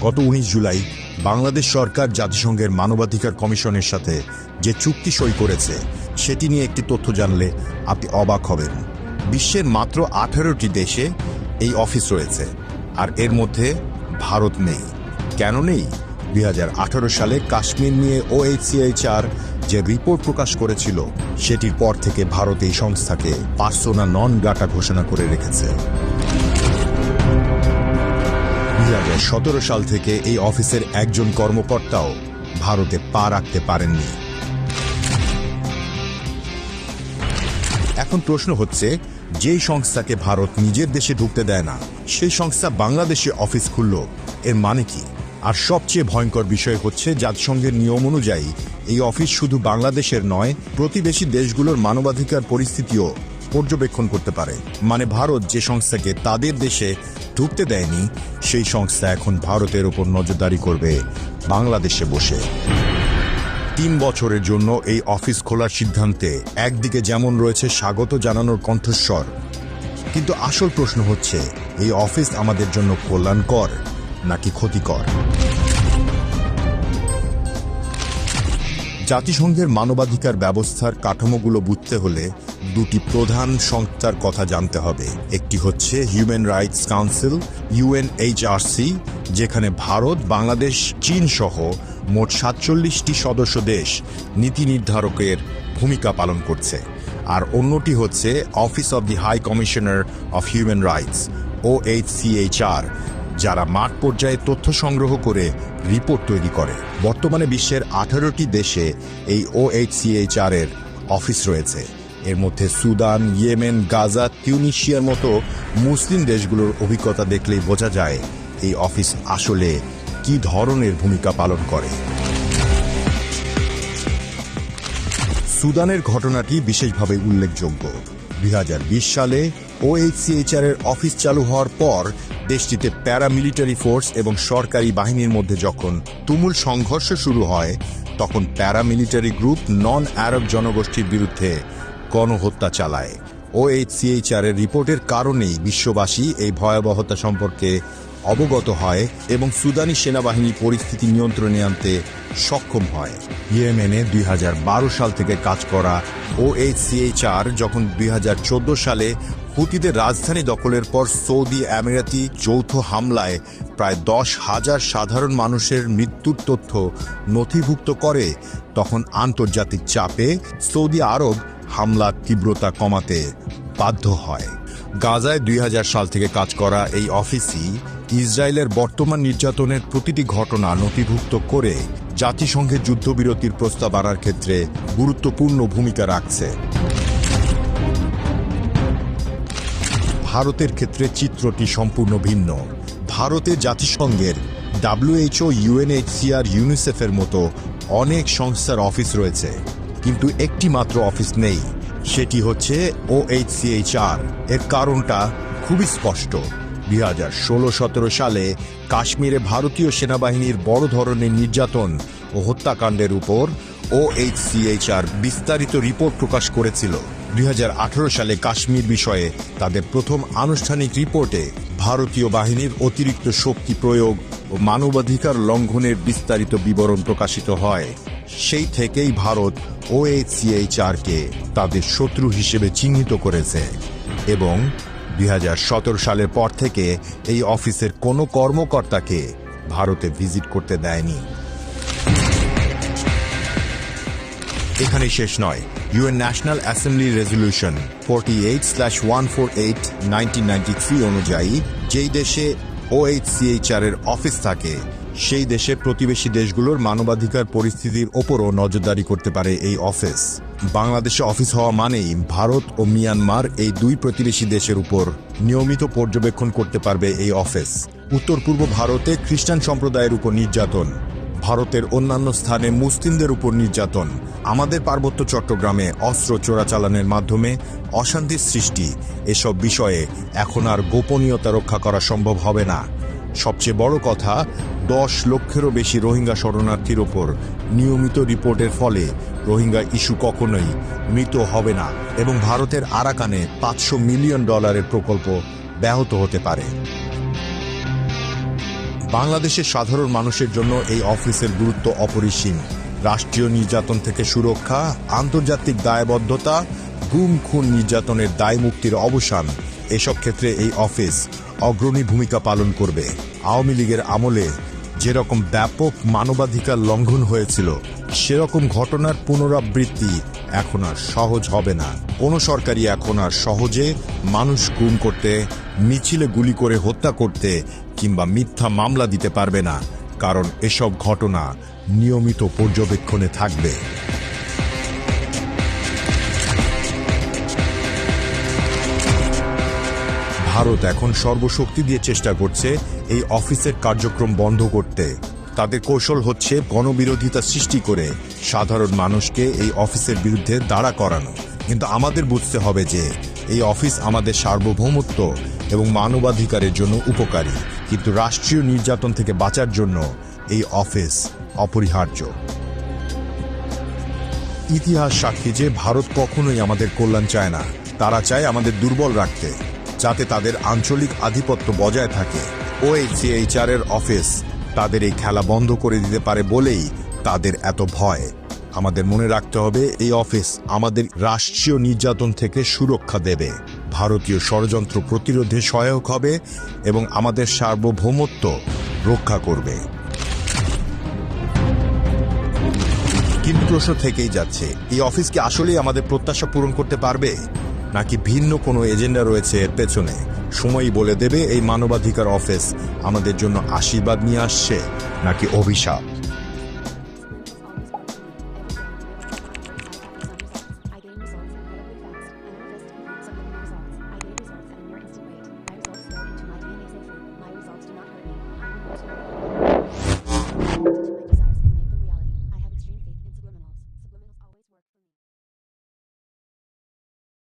গত ১৯ জুলাই বাংলাদেশ সরকার জাতিসংঘের মানবাধিকার কমিশনের সাথে যে চুক্তি সই করেছে সেটি নিয়ে একটি তথ্য জানলে আপনি অবাক হবেন। বিশ্বের মাত্র ১৮টি দেশে এই অফিস রয়েছে, আর এর মধ্যে ভারত নেই। কেন নেই? ২০১৮ সালে কাশ্মীর নিয়ে OHCHR যে রিপোর্ট প্রকাশ করেছিল সেটির পর থেকে ভারত এই সংস্থাকে পার্সোনা নন গ্রাটা ঘোষণা করে রেখেছে। ২০১৭ সাল থেকে এই অফিসের একজন কর্মকর্তাও ভারতে পা রাখতে পারেননি। এখন প্রশ্ন হচ্ছে, যেই সংস্থাকে ভারত নিজের দেশে ঢুকতে দেয় না সেই সংস্থা বাংলাদেশে অফিস খুলল, এর মানে কি? আর সবচেয়ে ভয়ঙ্কর বিষয় হচ্ছে, জাতিসংঘের নিয়ম অনুযায়ী এই অফিস শুধু বাংলাদেশের নয়, প্রতিবেশী দেশগুলোর মানবাধিকার পরিস্থিতিও পর্যবেক্ষণ করতে পারে। মানে ভারত যে সংস্থাকে তাদের দেশে ঢুকতে দেয়নি সেই সংস্থা এখন ভারতের উপর নজরদারি করবে বাংলাদেশে বসে। ৩ বছরের জন্য এই অফিস খোলার সিদ্ধান্তে একদিকে যেমন রয়েছে স্বাগত জানানোর কণ্ঠস্বর, কিন্তু আসল প্রশ্ন হচ্ছে, এই অফিস আমাদের জন্য কল্যাণকর নাকি ক্ষতিকর? জাতিসংঘের মানবাধিকার ব্যবস্থার কাঠামোগুলো বুঝতে হলে দুটি প্রধান সংস্থার কথা জানতে হবে। একটি হচ্ছে হিউম্যান রাইটস কাউন্সিল UNHRC, যেখানে ভারত, বাংলাদেশ, চীন সহ মোট ৪৭টি সদস্য দেশ নীতি নির্ধারকের ভূমিকা পালন করছে। আর অন্যটি হচ্ছে office of the high commissioner of human rights OHCHR, যারা মাঠ পর্যায়ে তথ্য সংগ্রহ করে রিপোর্ট তৈরি করে। বর্তমানে বিশ্বের 18টি দেশে এই OHCHR এর অফিস রয়েছে। এর মধ্যে সুদান, ইয়েমেন, গাজা, তিউনিশিয়ার মতো মুসলিম দেশগুলোর অভিজ্ঞতা দেখলেই বোঝা যায় এই অফিস আসলে কি ধরনের ভূমিকা পালন করে। সুদানের ঘটনাটি বিশেষভাবে উল্লেখযোগ্য। ২০২০ সালে OHCHR এর অফিস চালু হওয়ার পর দেশটিতে প্যারামিলিটারি ফোর্স এবং সরকারি বাহিনীর মধ্যে যখন তুমুল সংঘর্ষ শুরু হয়, তখন প্যারামিলিটারি গ্রুপ নন আরব জনগোষ্ঠীর বিরুদ্ধে গণহত্যা চালায়। OHCHR এর রিপোর্টের কারণেই বিশ্ববাসী এই ভয়াবহতা সম্পর্কে অবগত হয় এবং সুদানি সেনাবাহিনী পরিস্থিতি নিয়ন্ত্রণে আনতে সক্ষম হয়। ইয়েমেনে ২০১২ সাল থেকে কাজ করা OHCHR যখন ২০১৪ সালে হুতিদের রাজধানী দখলের পর সৌদি আমিরাতি যৌথ হামলায় প্রায় ১০,০০০ সাধারণ মানুষের মৃত্যুর তথ্য নথিভুক্ত করে, তখন আন্তর্জাতিক চাপে সৌদি আরব হামলার তীব্রতা কমাতে বাধ্য হয়। গাজায় ২০০০ সাল থেকে কাজ করা এই অফিসই ইসরায়েলের বর্তমান নির্যাতনের প্রতিটি ঘটনা নথিভুক্ত করে জাতিসংঘের যুদ্ধবিরতির প্রস্তাব আনার ক্ষেত্রে গুরুত্বপূর্ণ ভূমিকা রাখছে। ভারতের ক্ষেত্রে চিত্রটি সম্পূর্ণ ভিন্ন। ভারতে জাতিসংঘের WHO, UNHCR, ইউনিসেফের মতো অনেক সংস্থার অফিস রয়েছে, কিন্তু একটি মাত্র অফিস নেই, সেটি হচ্ছে OHCHR। এর কারণটা খুবই স্পষ্ট। ২০১৬-১৭ সালে কাশ্মীরে ভারতীয় সেনাবাহিনীর বড় ধরনের নির্যাতন ও হত্যাকাণ্ডের উপর OHCHR বিস্তারিত রিপোর্ট প্রকাশ করেছিল। ২০১৮ সালে কাশ্মীর বিষয়ে তাদের প্রথম আনুষ্ঠানিক রিপোর্টে ভারতীয় বাহিনীর অতিরিক্ত শক্তি প্রয়োগ ও মানবাধিকার লঙ্ঘনের বিস্তারিত বিবরণ প্রকাশিত হয়। সেই থেকেই ভারত OHCHR-কে তাদের শত্রু হিসেবে চিহ্নিত করেছে এবং ২০১৭ সালের পর থেকে এই অফিসের কোনো কর্মকর্তাকে ভারতে ভিজিট করতে দেয়নি। এখানেই শেষ নয়। UN ন্যাশনাল অ্যাসেম্বলি রেজলিউশন 48/148/1993 অনুযায়ী যেই দেশে OHCHR এর অফিস থাকে সেই দেশের প্রতিবেশী দেশগুলোর মানবাধিকার পরিস্থিতির ওপরও নজরদারি করতে পারে এই অফিস। বাংলাদেশে অফিস হওয়া মানেই ভারত ও মিয়ানমার এই দুই প্রতিবেশী দেশের উপর নিয়মিত পর্যবেক্ষণ করতে পারবে এই অফিস। উত্তর পূর্ব ভারতে খ্রিস্টান সম্প্রদায়ের উপর নির্যাতন, ভারতের অন্যান্য স্থানে মুসলিমদের উপর নির্যাতন, আমাদের পার্বত্য চট্টগ্রামে অস্ত্র চোরাচালানের মাধ্যমে অশান্তির সৃষ্টি, এসব বিষয়ে এখন আর গোপনীয়তা রক্ষা করা সম্ভব হবে না। সবচেয়ে বড় কথা, 10 লক্ষেরও বেশি রোহিঙ্গা শরণার্থীর ওপর নিয়মিত রিপোর্টের ফলে রোহিঙ্গা ইস্যু কখনোই মৃত হবে না এবং ভারতের আরাকানে $500 মিলিয়ন প্রকল্প ব্যাহত হতে পারে। বাংলাদেশের সাধারণ মানুষের জন্য এই অফিসের গুরুত্ব অপরিসীম। রাষ্ট্রীয় নির্যাতন থেকে সুরক্ষা, আন্তর্জাতিক দায়বদ্ধতা, গুম খুন নির্যাতনের দায় মুক্তির অবসান, এসব ক্ষেত্রে এই অফিস অগ্রণী ভূমিকা পালন করবে। আওয়ামী লীগের আমলে যেরকম ব্যাপক মানবাধিকার লঙ্ঘন হয়েছিল, সেরকম ঘটনার পুনরাবৃত্তি এখন আর সহজ হবে না। কোনো সরকারই এখন আর সহজে মানুষ গুম করতে, মিছিলে গুলি করে হত্যা করতে কিংবা মিথ্যা মামলা দিতে পারবে না, কারণ এসব ঘটনা নিয়মিত পর্যবেক্ষণে থাকবে। ভারত এখন সর্বশক্তি দিয়ে চেষ্টা করছে এই অফিসের কার্যক্রম বন্ধ করতে। তাদের কৌশল হচ্ছে গণবিরোধিতা সৃষ্টি করে সাধারণ মানুষকে এই অফিসের বিরুদ্ধে দাঁড়া করানো। কিন্তু আমাদের বুঝতে হবে যে এই অফিস আমাদের সার্বভৌমত্ব এবং মানবাধিকারের জন্য উপকারী, কিন্তু রাষ্ট্রীয় নির্যাতন থেকে বাঁচার জন্য এই অফিস অপরিহার্য। ইতিহাস সাক্ষী যে ভারত কখনোই আমাদের কল্যাণ চায় না। তারা চায় আমাদের দুর্বল রাখতে, যাতে তাদের আঞ্চলিক আধিপত্য বজায় থাকে। OHCHR এর অফিস তাদের এই খেলা বন্ধ করে দিতে পারে বলেই তাদের এত ভয়। আমাদের মনে রাখতে হবে, এই অফিস আমাদের রাষ্ট্রীয় নির্যাতন থেকে সুরক্ষা দেবে, ভারতীয় ষড়যন্ত্র প্রতিরোধে সহায়ক হবে এবং আমাদের সার্বভৌমত্ব রক্ষা করবে। কিন্তু প্রশ্ন থেকেই যাচ্ছে, এই অফিস কি আসলেই আমাদের প্রত্যাশা পূরণ করতে পারবে, নাকি ভিন্ন কোনো এজেন্ডা রয়েছে এর পেছনে? সময়ই বলে দেবে এই মানবাধিকার অফিস আমাদের জন্য আশীর্বাদ নিয়ে আসছে নাকি অভিশাপ।